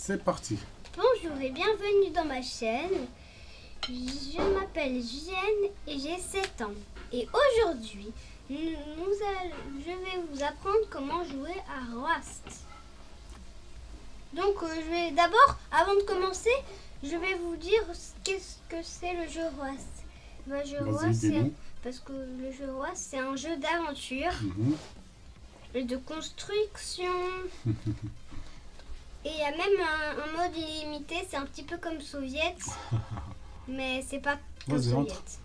c'est parti. Bonjour et bienvenue dans ma chaîne. Je m'appelle Julienne et j'ai 7 ans. Et aujourd'hui, je vais vous apprendre comment jouer à Rust. Donc je vais d'abord, avant de commencer, je vais vous dire qu'est-ce que c'est le jeu Rust. Le jeu Rust, parce que le jeu Rust, c'est un jeu d'aventure et de construction. Et il y a même un mode illimité, c'est un petit peu comme Soviet, mais c'est pas comme Soviet.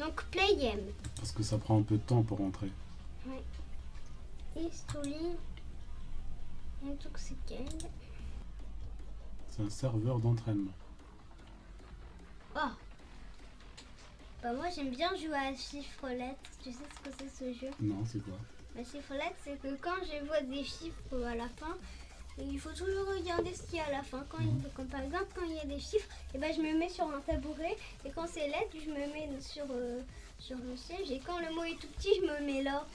Donc play game. Parce que ça prend un peu de temps pour rentrer. Oui. History. Intoxicated. C'est un serveur d'entraînement. Oh. Bah moi j'aime bien jouer à chiffre-lettres. Tu sais ce que c'est ce jeu? Non, c'est quoi? La chiffre-lettres, c'est que quand je vois des chiffres à la fin, il faut toujours regarder ce qu'il y a à la fin. Comme par exemple, quand il y a des chiffres, et ben, je me mets sur un tabouret. Et quand c'est lettres, je me mets sur le siège. Et quand le mot est tout petit, je me mets là.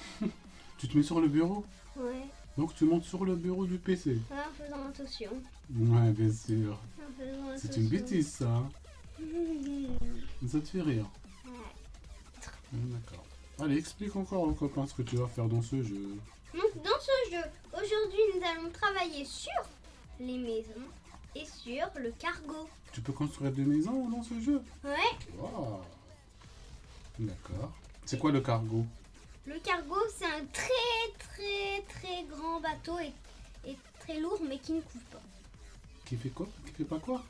Tu te mets sur le bureau? Ouais. Donc tu montes sur le bureau du PC? En faisant attention. Ouais, bien sûr. C'est une bêtise, ça. Hein? Ça te fait rire? Ouais. D'accord. Allez, explique encore aux copains ce que tu vas faire dans ce jeu. Donc, dans ce jeu, aujourd'hui, nous allons travailler sur les maisons et sur le cargo. Tu peux construire des maisons dans ce jeu? Ouais. Wow. D'accord. C'est quoi le cargo? Le cargo, c'est un très grand bateau et très lourd, mais qui ne coule pas. Qui fait quoi? Qui fait pas quoi?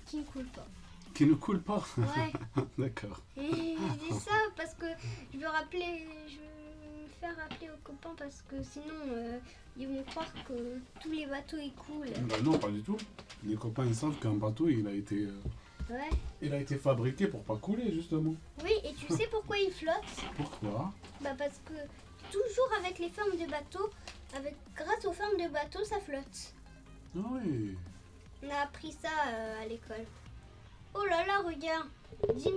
Qui ne coule pas. Qui ne coule pas? Ouais. D'accord. Et je dis ça parce que je veux me faire rappeler aux copains parce que sinon ils vont croire que tous les bateaux ils coulent. Bah non, pas du tout. Les copains ils savent qu'un bateau il a été fabriqué pour pas couler justement. Oui, et tu sais pourquoi il flotte? Pourquoi? Bah parce que toujours avec les formes de bateau, grâce aux formes de bateau, ça flotte. Ah oui. On a appris ça à l'école. Oh là là, regarde, 10 000,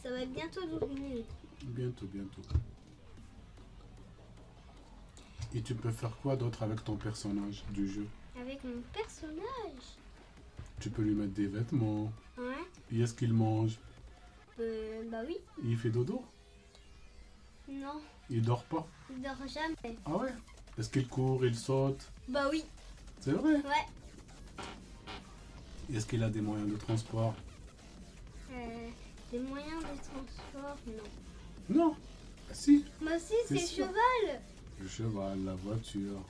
ça va être bientôt 12 000. Bientôt. Et tu peux faire quoi d'autre avec ton personnage du jeu? Avec mon personnage? Tu peux lui mettre des vêtements. Ouais. Et est-ce qu'il mange? Bah oui. Il fait dodo? Non. Il dort pas? Il dort jamais. Ah ouais? Est-ce qu'il court, il saute? Bah oui. C'est vrai? Ouais. Est-ce qu'il a des moyens de transport? Des moyens de transport, non. Non. Ah, si. Bah si, c'est le sûr. cheval. Le cheval, la voiture.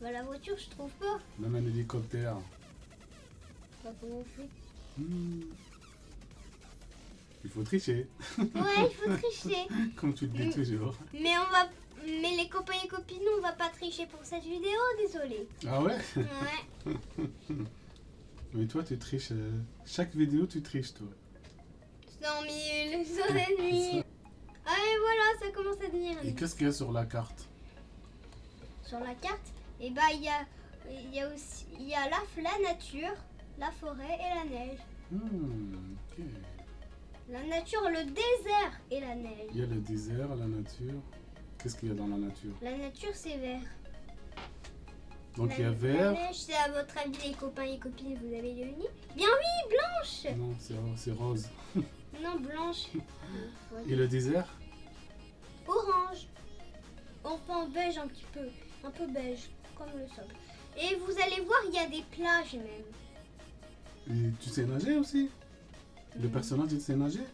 Bah la voiture, je trouve pas. Même un hélicoptère. Bah comment on fait? Il faut tricher. Ouais, il faut tricher. Comme tu le dis toujours. Mais les copains et copines, on va pas tricher pour cette vidéo, désolé. Ah ouais? Ouais. Mais toi, tu triches. Chaque vidéo, tu triches, toi. 100 000, 100 000. Ah et voilà, ça commence à devenir. Et qu'est-ce qu'il y a sur la carte? Sur la carte, et bah il y a la nature, la forêt et la neige. Ok. La nature, le désert et la neige. Il y a le désert, la nature. Qu'est-ce qu'il y a dans la nature? La nature, c'est vert. Donc il y a vert. La neige, c'est à votre avis, les copains et copines, vous avez deviné? Bien oui, blanche. Non, c'est rose. Non, blanche. Et le désert? Orange. Enfin beige un petit peu. Un peu beige, comme le sable. Et vous allez voir, il y a des plages même. Et tu sais nager aussi? Le personnage, il sait nager?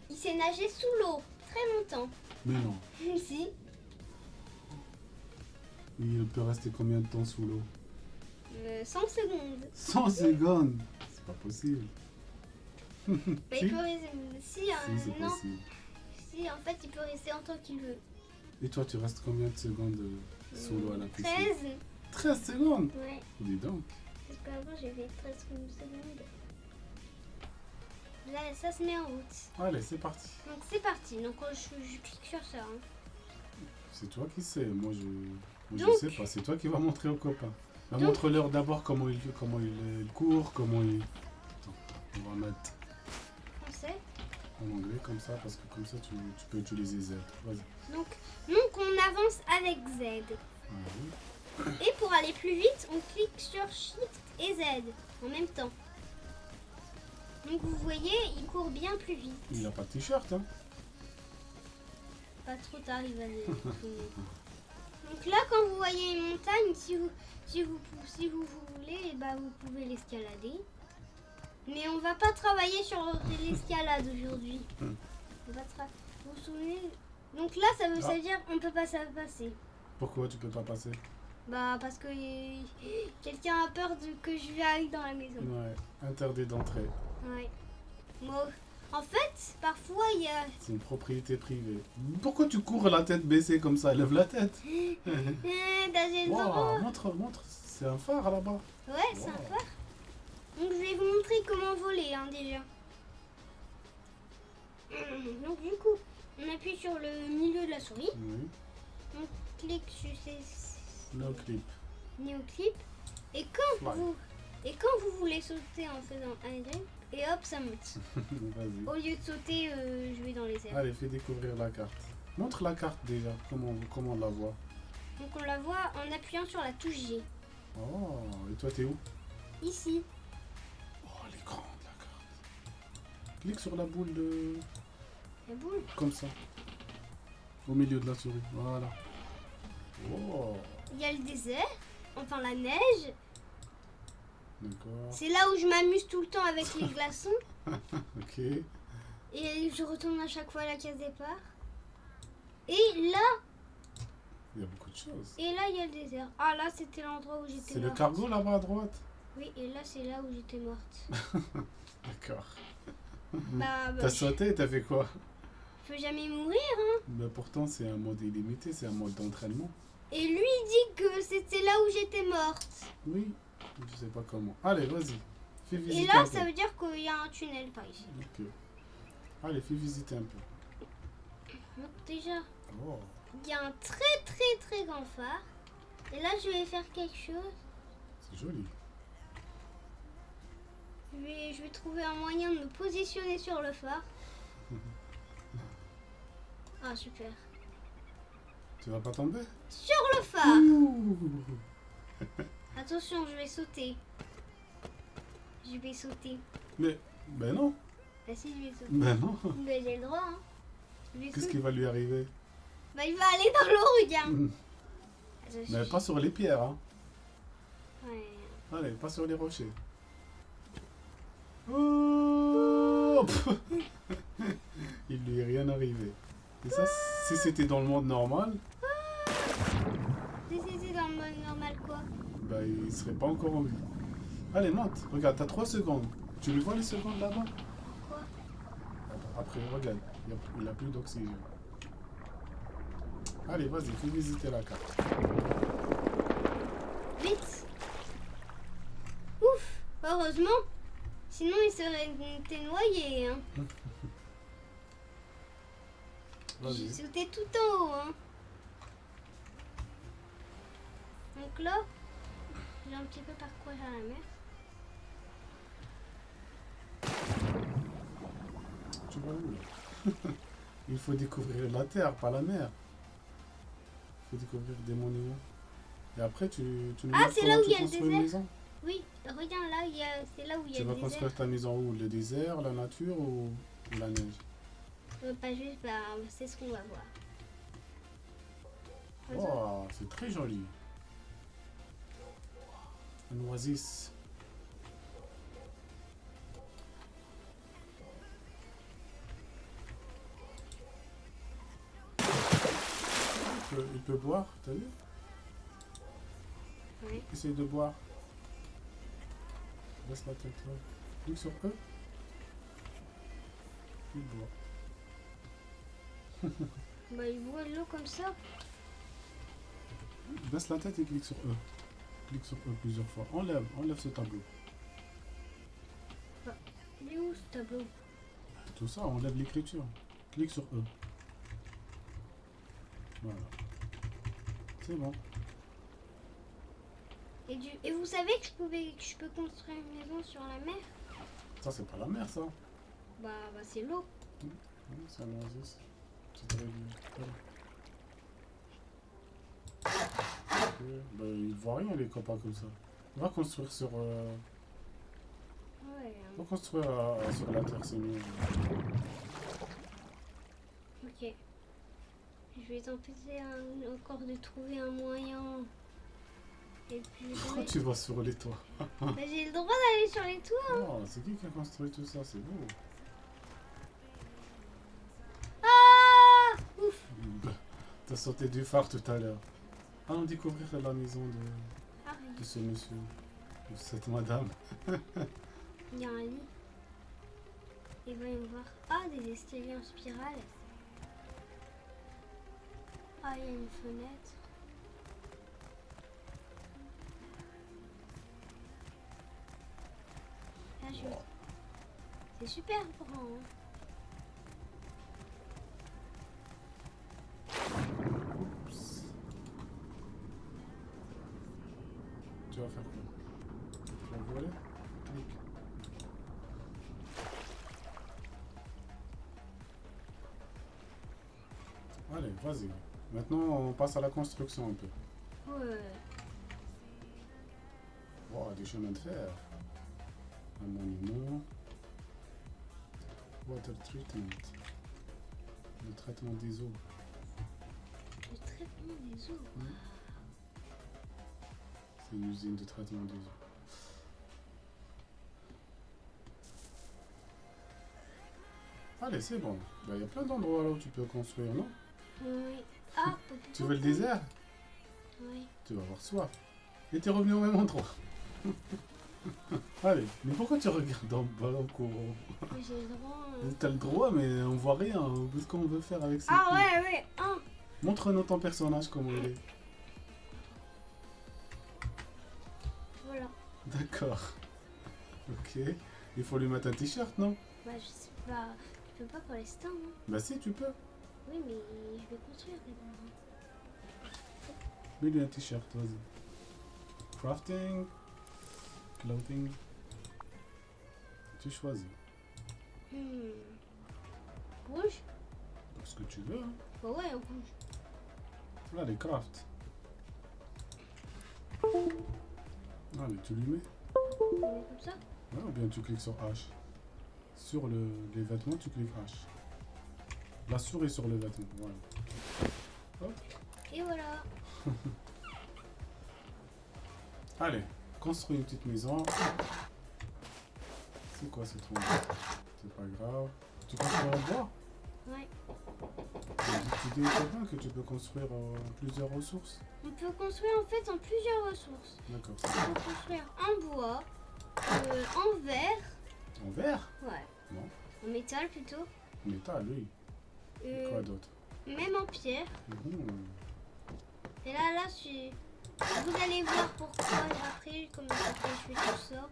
Il s'est nagé sous l'eau, très longtemps. Mais non. Si. Il peut rester combien de temps sous l'eau? 100 secondes. 100 secondes. C'est pas possible. Mais Si? il peut rester... Si, c'est non. possible. Si, en fait, il peut rester en tant qu'il veut. Et toi, tu restes combien de secondes sous l'eau à la piscine? 13. 13 secondes? Ouais. Dis donc. Parce qu'avant, j'ai fait 13 secondes. Là, ça se met en route. Allez, c'est parti. Donc, c'est parti. Donc, je clique sur ça. Hein. C'est toi qui sais. Moi, je Donc- sais pas. C'est toi qui vas montrer aux copains. Donc- Montre-leur d'abord comment il court, comment il... Attends, on va mettre Français. en anglais comme ça, parce que comme ça, tu peux utiliser Z. Vas-y. Donc, on avance avec Z. Ouais. Et pour aller plus vite, on clique sur Shift et Z en même temps. Donc vous voyez, il court bien plus vite. Il n'a pas de t-shirt, hein. Pas trop tard, il va le trouver. Donc là, quand vous voyez une montagne, si vous voulez, bah, vous pouvez l'escalader. Mais on va pas travailler sur l'escalade aujourd'hui. Vous vous souvenez? Donc là, ça veut dire qu'on peut pas s'en passer. Pourquoi tu peux pas passer? Bah parce que quelqu'un a peur que je vais dans la maison. Ouais, interdit d'entrer. Ouais. Moi, en fait, parfois il y a... C'est une propriété privée. Pourquoi tu cours la tête baissée comme ça? Lève la tête. Dans une Wow, montre. C'est un phare là-bas. Ouais, c'est un phare. Donc je vais vous montrer comment voler déjà. Donc du coup, on appuie sur le milieu de la souris. Oui. On clique sur ces... No clip. Néoclip. Et quand vous voulez sauter en faisant un grip, et hop, ça monte. Vas-y. Au lieu de sauter, je vais dans les airs. Allez, fais découvrir la carte. Montre la carte déjà. Comment on la voit? Donc on la voit en appuyant sur la touche G. Oh, et toi t'es où? Ici. Oh, elle est grande la carte. Clique sur la boule de... La boule. Comme ça. Au milieu de la souris. Voilà. Oh. Il y a le désert, enfin la neige. D'accord. C'est là où je m'amuse tout le temps avec les glaçons. Ok. Et je retourne à chaque fois à la case départ. Et là, Il y a beaucoup de choses. il y a le désert. Ah là, c'était l'endroit où j'étais morte. C'est le cargo là-bas à droite? Oui, et là, c'est là où j'étais morte. D'accord. Bah, T'as sauté, t'as fait quoi? je peux jamais mourir, hein. Mais pourtant, c'est un mode illimité, c'est un mode d'entraînement. Et lui dit que c'était là où j'étais morte. Oui, je sais pas comment. Allez, vas-y. Fais visiter Et là, un peu. ça veut dire qu'il y a un tunnel par ici. Ok. Allez, fais visiter un peu. Donc déjà, Oh. il y a un très grand phare. Et là, je vais faire quelque chose. C'est joli. Je vais trouver un moyen de me positionner sur le phare. Ah, super. Tu vas pas tomber? Sur le phare. Ouh. Attention, je vais sauter. Je vais sauter. Mais, ben non. Bah si, je vais sauter. Ben non. Mais j'ai le droit, hein. Je vais Qu'est-ce sauter. qui va lui arriver? Bah, il va aller dans l'eau, regarde. Mais pas sur les pierres, hein. Ouais. Allez, pas sur les rochers. Oh. Il lui est rien arrivé. Et ça, si c'était dans le monde normal, Si c'était dans le mode normal, quoi. bah, il serait pas encore en vie. Allez, monte. Regarde, t'as 3 secondes. Tu le vois les secondes là-bas? Quoi? Attends, après, regarde. Il a plus d'oxygène. Allez, vas-y, fais visiter la carte. Vite. Ouf. Heureusement. Sinon, il serait été noyé, hein. J'ai Vas-y. sauté tout en haut, hein. Donc là, j'ai un petit peu parcouru à la mer. Tu vas où là? Il faut découvrir la terre, pas la mer. Il faut découvrir des monuments. Et après, tu nous Ah, montres c'est comment là où tu il y a le construis une désert. maison. Oui, regarde là, c'est là où il y a Tu le vas désert. construire ta maison où? Le désert, la nature ou la neige? Pas juste, bah, c'est ce qu'on va voir. Oh, c'est très joli. Un oasis. Il peut boire, t'as vu? Oui. Essaye de boire. Laisse la tête là. Clique sur E. Il boit. Bah, il boit de l'eau comme ça. Baisse la tête et clique sur E. Clique sur E plusieurs fois. Enlève ce tableau. Il est où ce tableau? Tout ça, enlève l'écriture. Clique sur E. Voilà. C'est bon. Et vous savez que je peux construire une maison sur la mer? Ça, c'est pas la mer, ça. Bah c'est l'eau. Oui, c'est un oasis. C'est très bien. Voilà. Ok. Ben, ils voient rien, les copains, comme ça. Va construire sur... Ouais. va construire sur la terre, c'est mieux. Ok. Je vais tenter encore de trouver un moyen. Et puis Pourquoi tu vas sur les toits? bah, j'ai le droit d'aller sur les toits. Oh, c'est qui a construit tout ça? C'est beau. Ah ouf. T'as sauté du phare tout à l'heure. Allons découvrir la maison Arrête. de ce monsieur. De cette madame. Il y a un lit. Et voyons voir. Ah, des escaliers en spirale. Ah, il y a une fenêtre. Là, c'est super grand. Hein. Oups. Tu vas faire quoi? Tu vas voler? Clique. Allez, vas-y. Maintenant, on passe à la construction un peu. Ouais. Wow, des chemins de fer. Un monument. Water treatment. Le traitement des eaux. Le traitement des eaux. C'est une usine de traitement des eaux. Allez, c'est bon. Il y a plein d'endroits là où tu peux construire, non? Oui. Ah, Tu veux le désert? Oui. Tu vas avoir soif. Et t'es revenu au même endroit. Allez, mais pourquoi tu regardes en bas en courant? J'ai le droit. T'as le droit, mais on voit rien. Qu'est-ce qu'on veut faire avec ça? Ah ouais, ouais. Ah. Montre-nous ton personnage comment il est. Voilà. D'accord. Ok. Il faut lui mettre un t-shirt, non? Bah, je sais pas. Je peux pas pour l'instant. Hein. Bah si, tu peux. Oui, mais je vais construire d'abord. Mets-lui un t-shirt, vas-y. Crafting. Clothing. Tu choisis. Rouge? Ce que tu veux. Hein. Bah ouais, rouge. Là, les crafts. Allez, tu lui mets. On met comme ça? Ouais, ou bien tu cliques sur H. Sur les vêtements, tu cliques H. La souris sur le vêtement, voilà. Hop. Et voilà. Allez, construis une petite maison. C'est quoi ce trou? C'est pas grave. Tu construis en bois? Ouais. Tu dis au copain que tu peux construire plusieurs ressources. On peut construire en fait en plusieurs ressources. D'accord. On peut construire en bois, en verre. En verre? Ouais. Non. En métal plutôt. Métal, oui. Et quoi d'autre? Même en pierre. Mhm. Et là, vous allez voir pourquoi après, comment je fais tout ça.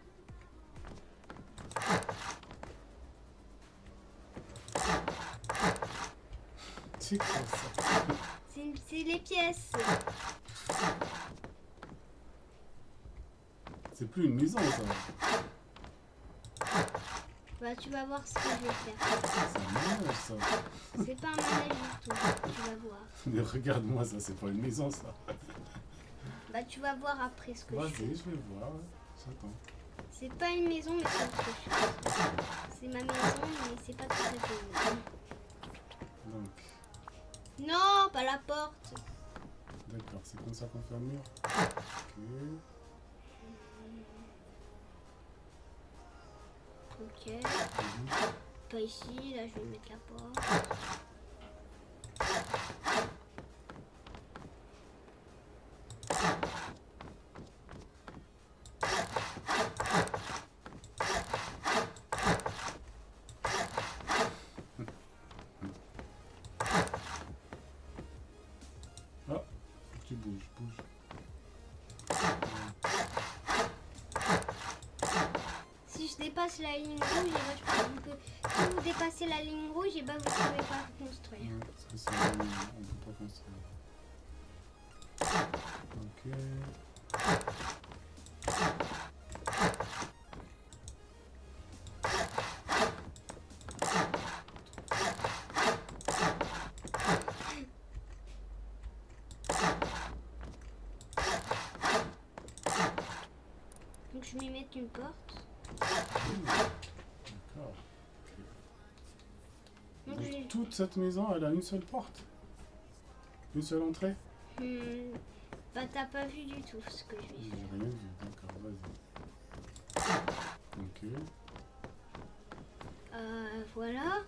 C'est quoi ça? C'est les pièces. C'est plus une maison, ça. Bah, tu vas voir ce que je vais faire. C'est un manège, ça. C'est pas un manège du tout. Tu vas voir. Mais regarde-moi ça, c'est pas une maison, ça. Bah, tu vas voir après ce que je fais. Vas-y, je vais voir. Ouais. J'attends. C'est pas une maison, mais c'est autre chose. C'est ma maison, mais c'est pas tout à fait une maison. Donc, Non, pas la porte. d'accord, c'est comme ça qu'on fait un mur. Ok. Ok. Pas ici, là je vais mettre la porte. Ah, tu bouges, bouge. Si je dépasse la ligne rouge, et bah, si vous dépassez la ligne rouge, et bah, vous ne pouvez pas construire. Ouais, parce que sinon, on ne peut pas construire. Ok. mettre une porte. D'accord. Donc, Donc, toute cette maison, elle a une seule porte? Une seule entrée? Bah t'as pas vu du tout ce que je vais J'ai faire. rien vu, d'accord, vas-y. Ok. Voilà.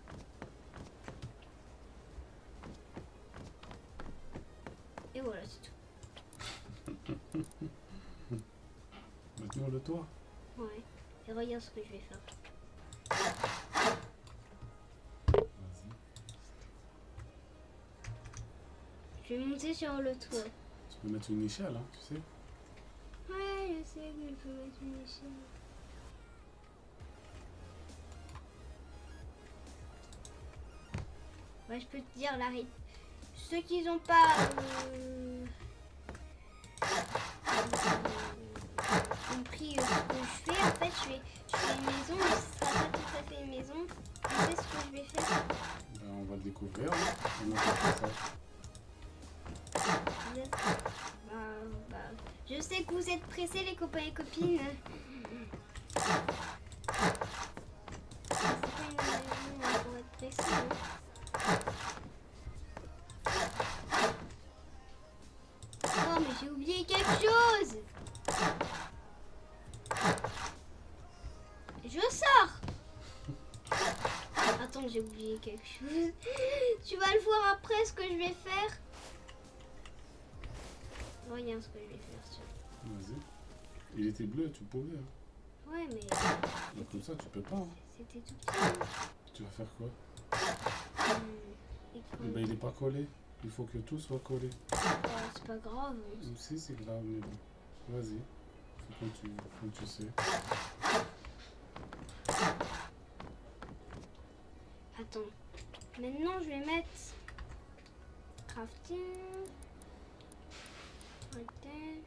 Et voilà, c'est tout. Maintenant le toit. Ouais. Et regarde ce que je vais faire. Vas-y. Je vais monter sur le toit. Tu peux mettre une échelle, hein, tu sais. Ouais, je sais que je peux mettre une échelle. Ouais, je peux te dire la réponse. Ceux qui n'ont pas compris ce que je fais, en fait, je fais une maison, mais ce sera pas tout à fait une maison. Tu sais ce que je vais faire? Ben, on va le découvrir. Hein. Comment on fait ça? Je sais que vous êtes pressés, les copains et copines. C'est pas une raison pour être pressés. Oh, mais j'ai oublié quelque chose. Je sors. Attends, j'ai oublié quelque chose. Tu vas le voir après ce que je vais faire. Regarde ce que je vais faire. Tiens. Vas-y. Il était bleu, tu pouvais. Hein. Ouais, mais Donc, comme ça, tu peux pas. Hein. c'était tout petit. Tu vas faire quoi? Et Eh ben, il est pas collé. Il faut que tout soit collé. c'est pas grave. Si, c'est grave, mais bon. Vas-y. Faut que tu sais. Attends. Maintenant, je vais mettre crafting. Arrêtez.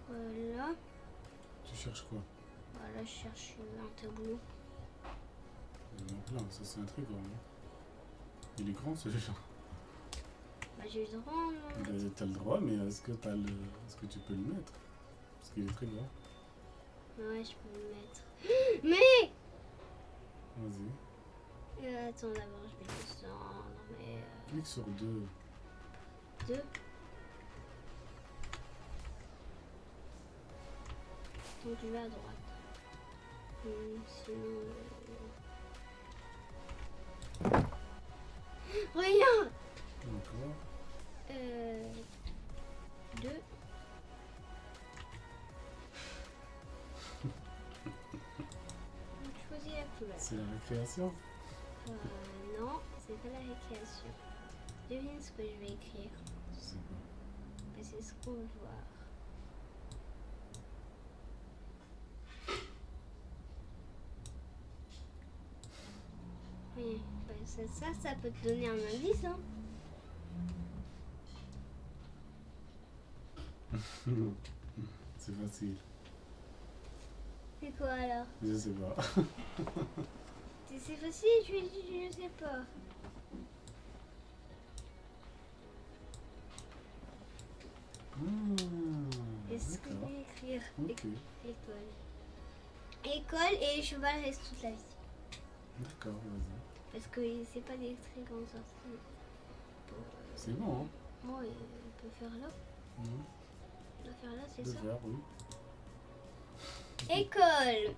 Voilà. Tu cherches quoi? Voilà, je cherche un tableau. Il y en a plein, ça c'est un très grand. Hein. Il est grand celui-là. Bah, j'ai le droit. Non, Ben, t'as le droit, mais est-ce que tu peux le mettre? Parce qu'il est très grand. ouais, je peux le mettre. Mais Vas-y. attends, d'abord, je vais descendre. Mais Clique sur 2. 2. Donc, je vais à droite. Sinon. Regarde. Encore. 2. Choisis la couleur. C'est la récréation. Non, c'est pas la récréation. Devine ce que je vais écrire. Je sais pas. Mais c'est ce qu'on veut voir. Oui, bah ça peut te donner un indice, hein. C'est facile. C'est quoi alors? Je sais pas. C'est facile, je sais pas. Est-ce que je D'accord. vais écrire Ok. école? École et cheval reste toute la vie. D'accord, vas-y. Parce que c'est pas des très grandes sorties. C'est bon, hein? Moi, on peut faire là. Mhm. On doit faire là, c'est Le ça. vert, oui. École.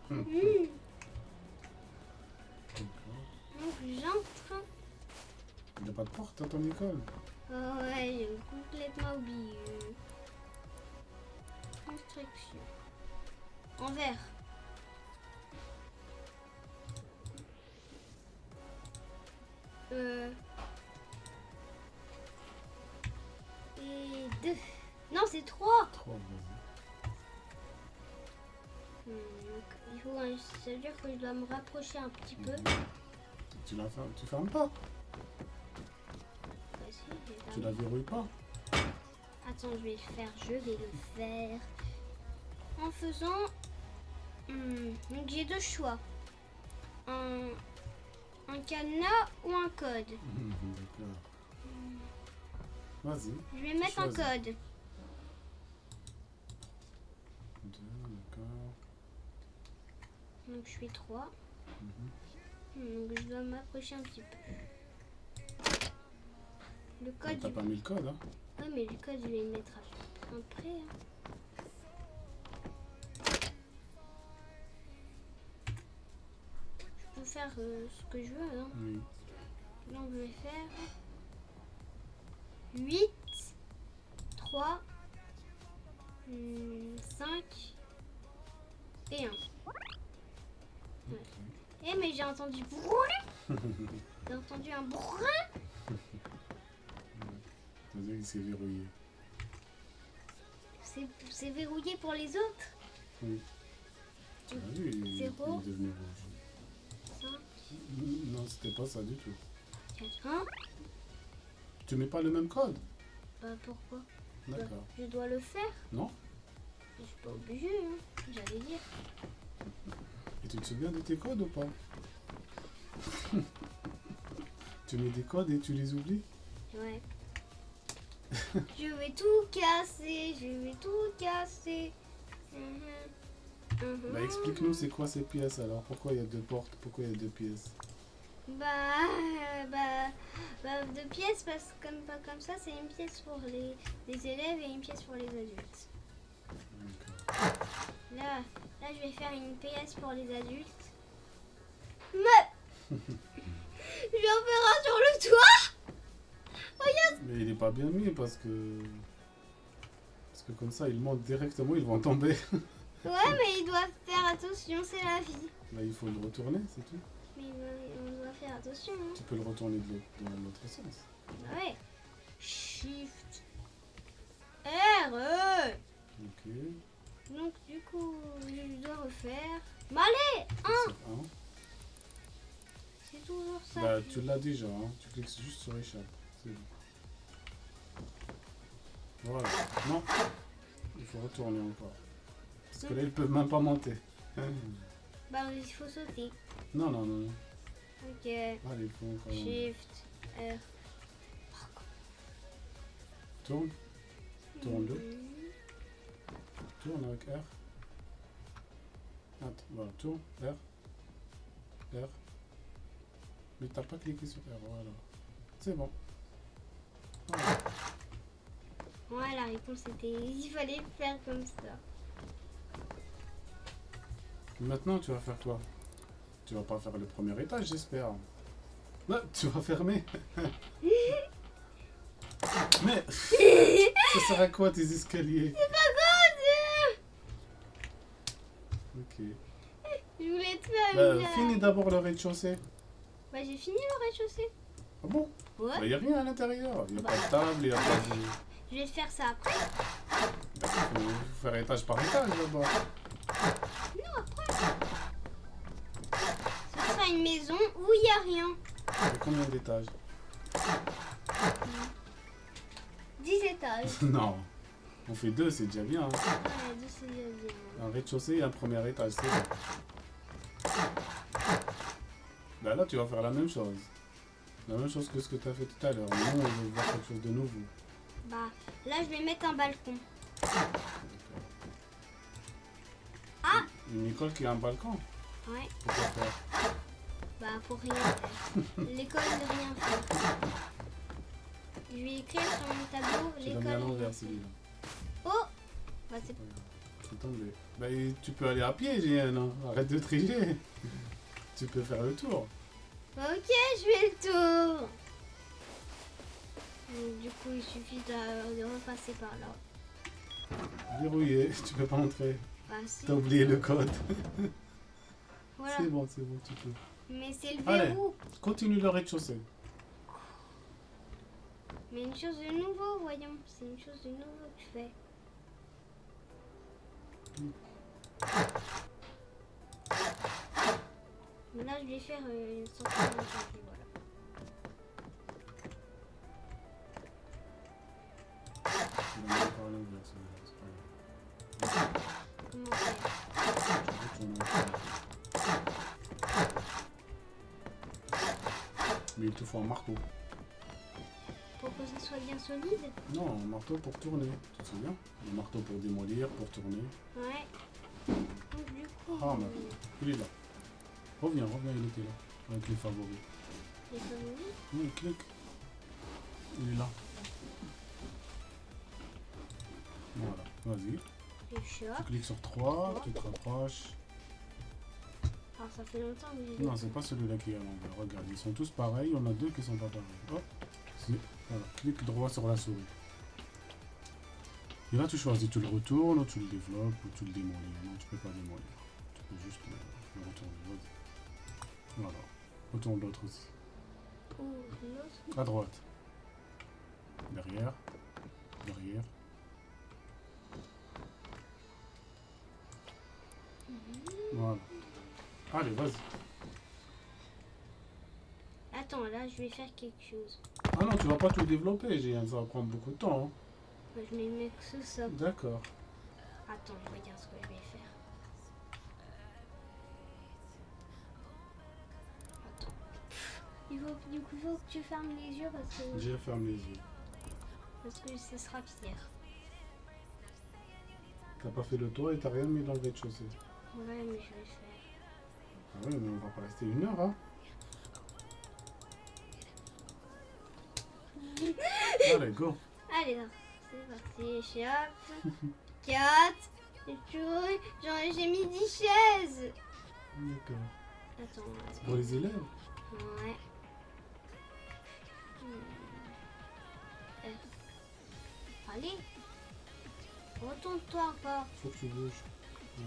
D'accord. Donc j'entre. Il n'y a pas de porte dans ton école? Oh ouais, j'ai complètement oublié. Construction. En vert. Et 2. Non, c'est 3. 3, vas-y. Donc, il faut ça veut dire que je dois me rapprocher un petit peu. Tu la fermes, tu fermes pas? Bah, si, j'ai Tu pas- la verrouilles pas? Attends, je vais le faire en faisant. Donc j'ai deux choix. Un cadenas ou un code. D'accord. Vas-y. Je vais mettre un choisis. code. 2, d'accord. Donc je fais 3. Mhm. Donc je dois m'approcher un petit peu. Le Ah, code. t'as pas mis le code, hein? Oui, mais le code, je vais le mettre après. Hein. Je peux faire ce que je veux. Hein. Oui. Donc je vais faire 8, 3, 5 et 1. Ok. Eh mais j'ai entendu bruit. J'ai entendu un bruit. C'est-à-dire qu'il s'est verrouillé. C'est verrouillé pour les autres. Oui. Tu as vu, il est Zéro. devenu rouge. 5, Non, c'était pas ça du tout. 4, 1. Tu mets pas le même code? Bah pourquoi? D'accord. Je dois le faire. Non? Je suis pas obligée, hein. J'allais dire. Et tu te souviens de tes codes ou pas? Tu mets des codes et tu les oublies? Ouais. Je vais tout casser, je vais tout casser. Bah explique-nous c'est quoi ces pièces alors? Pourquoi il y a 2 portes? Pourquoi il y a 2 pièces? Bah, 2 pièces parce que pas comme ça, c'est une pièce pour les élèves et une pièce pour les adultes. D'accord. Là, je vais faire une pièce pour les adultes. Mais je vais en faire un sur le toit. Regarde. Mais il est pas bien mis parce que comme ça ils montent directement, ils vont tomber. Ouais, mais ils doivent faire attention, c'est la vie. Là il faut le retourner, c'est tout. Mais on doit faire attention. Hein. Tu peux le retourner dans l'autre sens. Ouais. Shift R. Ok. Donc du coup, je dois refaire. Mais allez, C'est un. c'est toujours ça. Bah tu l'as déjà, hein. Tu cliques juste sur échappe. C'est bon. Voilà. Non. Il faut retourner encore. Parce que là ils peuvent même pas monter. Bah il faut sauter. Non, non, non. Ok. Allez, il faut encore. Shift R. Tourne. Tourne-le. Mhm. Tourne avec R. Attends, voilà, tourne, R. R. Mais t'as pas cliqué sur R, voilà. C'est bon. Voilà. Ouais, la réponse était. Il fallait le faire comme ça. Maintenant, tu vas faire quoi? Tu vas pas faire le premier étage, j'espère. Là, tu vas fermer. Mais ça sert à quoi tes escaliers? C'est pas grave. Ok. Je voulais te faire une. Finis d'abord le rez-de-chaussée. Bah j'ai fini le rez-de-chaussée. Ah bon? Ouais. Il n'y a rien à l'intérieur. Il n'y a pas de table, il n'y a pas de... Je vais te faire ça après. Il faut faire étage par étage d'abord. Non, après. Ce sera une maison où il n'y a rien. Il y a combien d'étages? 10 étages. Non. On fait 2, c'est déjà bien. Hein. Ouais, 2 c'est déjà bien. Un rez-de-chaussée et un premier étage, c'est bon. Bah là, tu vas faire la même chose. La même chose que ce que tu as fait tout à l'heure. Nous, on veut voir quelque chose de nouveau. Bah là je vais mettre un balcon. Ah! Une école qui a un balcon. Ouais. Pourquoi faire? Bah pour rien faire. L'école de rien faire. Je vais écrire sur mon tableau Tu l'as mis à l'école. l'envers, celui-là. Oh! Bah c'est. C'est tombé. Bah, et tu peux aller à pied, Jeanne. Hein. Arrête de tricher. Tu peux faire le tour. Ok, je fais le tour. Donc, du coup, il suffit de repasser par là. Verrouillé, tu peux pas entrer. Bah si. T'as oublié le code. Voilà. C'est bon, tu peux. Mais c'est le Allez. verrou. Continue le rez-de-chaussée. Mais une chose de nouveau, voyons. C'est une chose de nouveau que je fais. Mais là, je vais faire une sortie de chantier, voilà. Tu vas même pas à l'envers, c'est pas grave. Comment faire? Tu retournes en arrière. Mais il te faut un marteau. Pourquoi? que ça soit bien solide. Non, un marteau pour tourner, tu te souviens? Un marteau pour démolir, pour tourner. Ouais. Donc du coup, Ah, mais il est là. Reviens, il était là. Avec les favoris. les favoris. Oui, clique. Il est là. Voilà, vas-y. Les chats. Tu cliques sur 3, tu te rapproches. Alors ça fait longtemps que j'ai. Non, c'est pas celui-là qui est à l'envers. Regarde, ils sont tous pareils. On a deux qui sont pas pareils. Hop. Voilà. Clique droit sur la souris. Et là, tu choisis. Tu le retournes, ou tu le développes, ou tu le démolis. Non, tu peux pas démolir. Tu peux juste le retourner. Vas-y. Voilà. Retourne l'autre aussi. Ou l'autre. À droite. Derrière. Derrière. Voilà. Allez, vas-y. Attends, là je vais faire quelque chose. Ah non, tu vas pas tout développer, Gian. Ça va prendre beaucoup de temps. Hein. Moi, je mets mec sous ça. D'accord. Attends, regarde ce que je vais faire. Attends. Du coup, il faut que tu fermes les yeux Je ferme les yeux. parce que ce sera pire. T'as pas fait le tour et t'as rien mis dans le rez-de-chaussée. Ouais, mais je vais faire. Ah oui, mais on va pas rester 1 heure, hein. Allez, go. Allez, là, c'est parti. Hop. 4. J'ai mis 10 chaises. D'accord. Attends. Pour les élèves? Ouais. Allez. Retourne-toi encore. Faut que tu bouges. Ouais.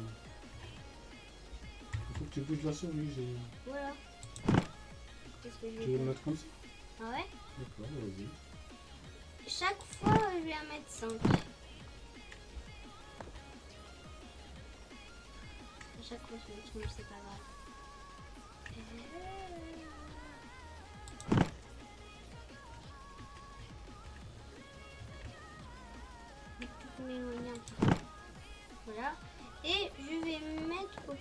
Faut que tu bouges la souris, Gian. Voilà. Qu'est-ce que je Tu vais veux le faire? mettre comme ça? Ah ouais? D'accord, vas-y. Chaque fois, je vais en mettre 5. À chaque fois, je me trompe, c'est pas grave. Tout m'éloigner un petit peu. Voilà. Et je vais mettre au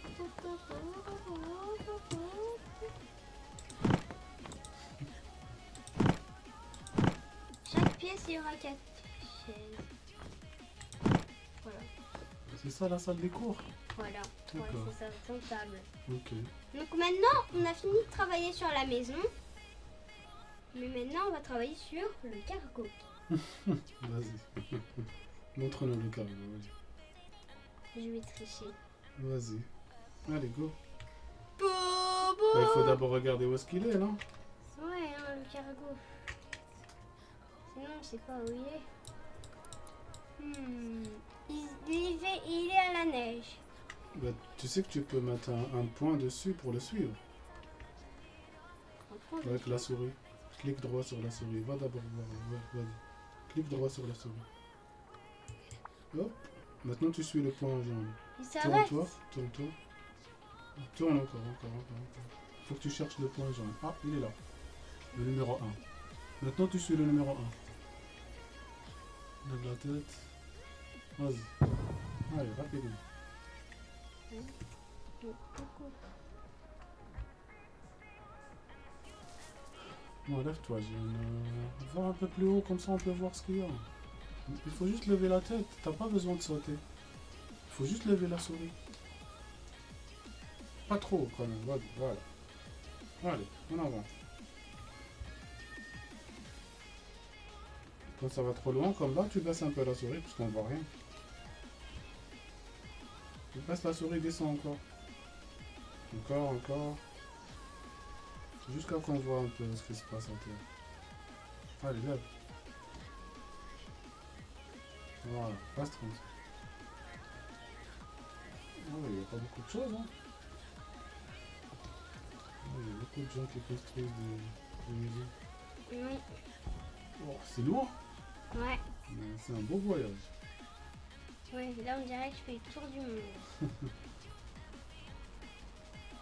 chaque pièce, il y aura 4 chaises. Voilà. C'est ça la salle des cours? Voilà. Ouais, D'accord. c'est ça, son table. Ok. Donc maintenant, on a fini de travailler sur la maison. Mais maintenant, on va travailler sur le cargo. Vas-y. Montre-nous le cargo, vas-y. Je vais tricher. Vas-y. Allez, go. Bobo! Bah, il faut d'abord regarder où est-ce qu'il est, non? Ouais, hein, le cargo. Sinon, on sait pas où il est. Il est à la neige. Bah, tu sais que tu peux mettre un point dessus pour le suivre. Avec la souris. Clique droit sur la souris. Va d'abord voir. Ouais, vas-y. Clique droit sur la souris. Hop. Maintenant, tu suis le point jaune. Il s'arrête. Tourne-toi. Tourne-toi. Tourne encore. Faut que tu cherches le point jaune. Ah, il est là. Le numéro 1. Maintenant, tu suis le numéro 1. Lève la tête. Vas-y. Allez, rapidement. Non, lève-toi, va un peu plus haut, comme ça on peut voir ce qu'il y a. Il faut juste lever la tête, t'as pas besoin de sauter. Il faut juste lever la souris. Pas trop quand même, voilà. Allez, en avant. Quand ça va trop loin, comme là, tu baisses un peu la souris, parce qu'on voit rien. Tu baisses la souris, descends encore. Encore. Jusqu'à qu'on voit un peu ce qui se passe en terre. Allez, lève. Voilà, passe tranquille. Ah oui, il n'y a pas beaucoup de choses, hein. Il y a beaucoup de gens qui construisent des maisons. Oui. Oh, c'est lourd, Ouais. mais c'est un beau voyage. Ouais, là on dirait que je fais le tour du monde.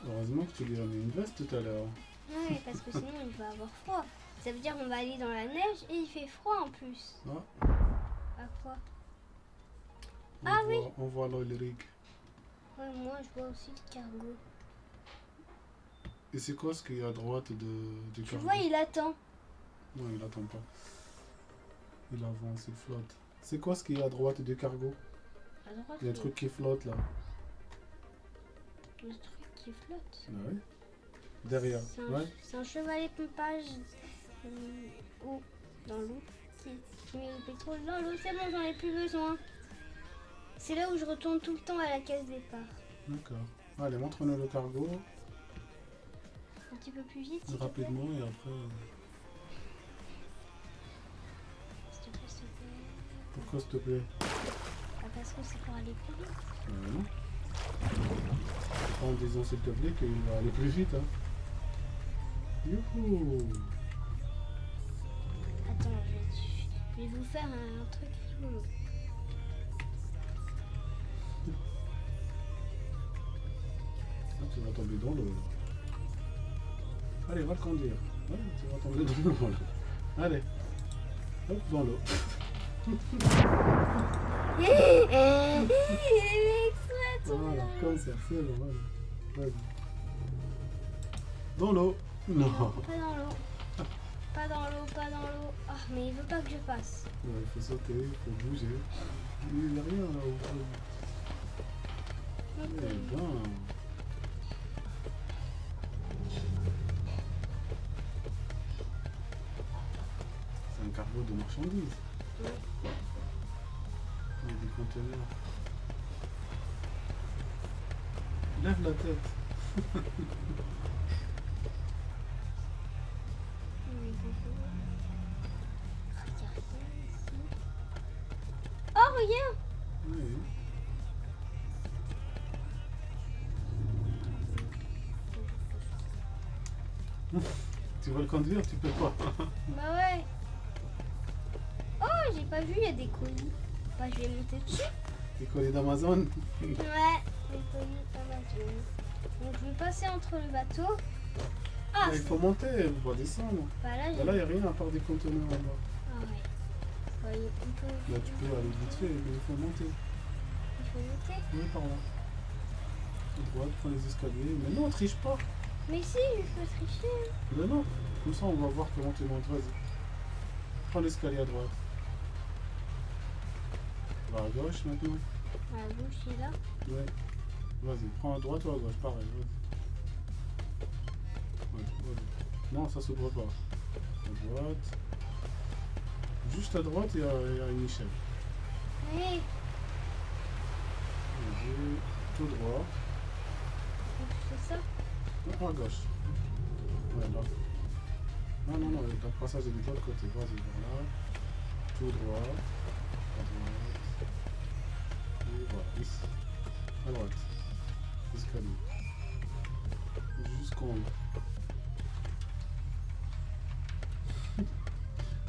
Heureusement que tu lui as mis une veste tout à l'heure. Ouais, parce que sinon il va avoir froid. Ça veut dire qu'on va aller dans la neige et il fait froid en plus. Ah, À quoi? on voit l'oil rig. Ouais, moi je vois aussi le cargo. Et c'est quoi ce qu'il y a à droite du Tu cargo? vois, il attend. Non, il attend pas. Il avance, il flotte. C'est quoi ce qu'il y a à droite du cargo? À droite, Il y a un truc qui flotte là. le truc qui flotte. Ah oui. Derrière. Ouais. C'est un chevalet pompage ou dans l'eau qui met le pétrole dans l'eau. C'est bon, j'en ai plus besoin. C'est là où je retourne tout le temps à la case départ. D'accord. Allez, montre-nous le cargo Un petit peu plus vite. s'il te plaît. rapidement et après. S'il te plaît, s'il te plaît. Pourquoi s'il te plaît? Ah, parce que c'est pour aller plus vite. Non. En disant s'il te plaît qu'il va aller plus vite. Hein. Youhou! Attends, je vais vous faire un truc rigolo. Ah, tu vas tomber dans l'eau là. Allez, va le conduire. Ouais, tu vas tomber dans l'eau là. Allez. Hop, dans l'eau. Voilà, comme ça, c'est bon. Allez. Vas-y. Dans l'eau. Non. Pas dans l'eau. Pas dans l'eau, pas dans l'eau. Ah, mais il veut pas que je passe. Ouais, il faut sauter, il faut bouger. Il n'y a rien là. Eh ben. C'est un cargo de marchandises. Oui. Il y a des conteneurs. Lève la tête. Oh, regarde! Oui. Tu vas le conduire, tu peux pas. Bah ouais. Oh, j'ai pas vu, il y a des colis. Bah, je vais monter dessus. Les colis d'Amazon. Ouais, les colis Amazon. Donc, je vais passer entre le bateau. Ah, Il faut monter, on va descendre. bah là, j'ai... Là, il n'y a rien à part des conteneurs en bas. Ah ouais. Bah, on peut... Là, tu peux aller vite fait, mais il faut monter. Il faut monter. Oui, par là. À droite, prends les escaliers. Mais non, triche pas. Mais si, je peux tricher. Mais non. Comme ça, on va voir comment tu montes. Vas-y. Prends l'escalier à droite. Va à gauche maintenant. À gauche, il est là. Ouais. Vas-y, prends à droite ou à gauche, pareil. Vas-y. Ouais, vas-y. Non, ça s'ouvre pas. À droite. Juste à droite, il y a une échelle. Oui. Vas-y. Tout droit. Donc, je fais ça. Non, à gauche. Ouais, là. Non, non, non, le passage est de l'autre côté. Vas-y, voilà. Tout droit. À droite. Et voilà, ici. À droite. Escalier. Jusqu'en haut.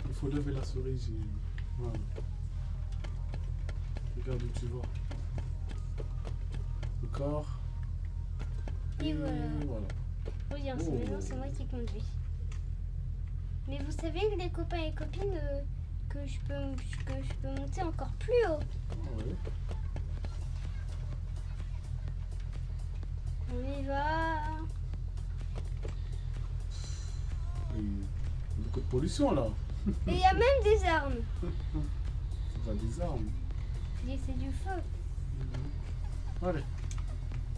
Il faut lever la souris, j'ai... Voilà. Regarde où tu vas. Le corps. Et voilà. Voilà. Regarde, Oh. maintenant c'est moi qui conduis. Mais vous savez que les copains et copines, que je peux monter encore plus haut. Ouais. On y va. Il y a beaucoup de pollution là. Et il y a même des armes. Ça va des armes. Et c'est du feu. Allez.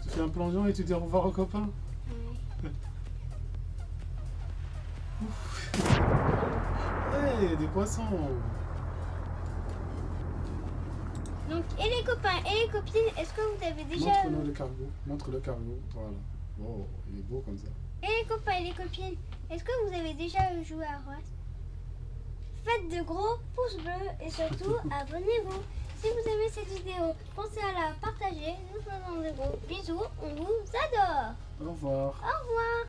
Tu fais un plongeon et tu dis au revoir aux copains. Ouais. Hey, des poissons. Donc, et les copains et les copines, est-ce que vous avez déjà... Montre-nous le cargo. Montre le cargo. Voilà. Oh, il est beau comme ça. Et les copains et les copines, est-ce que vous avez déjà joué à Rust? Faites de gros pouces bleus et surtout abonnez-vous. Si vous aimez cette vidéo, pensez à la partager. Nous faisons de gros bisous. On vous adore. Au revoir. Au revoir.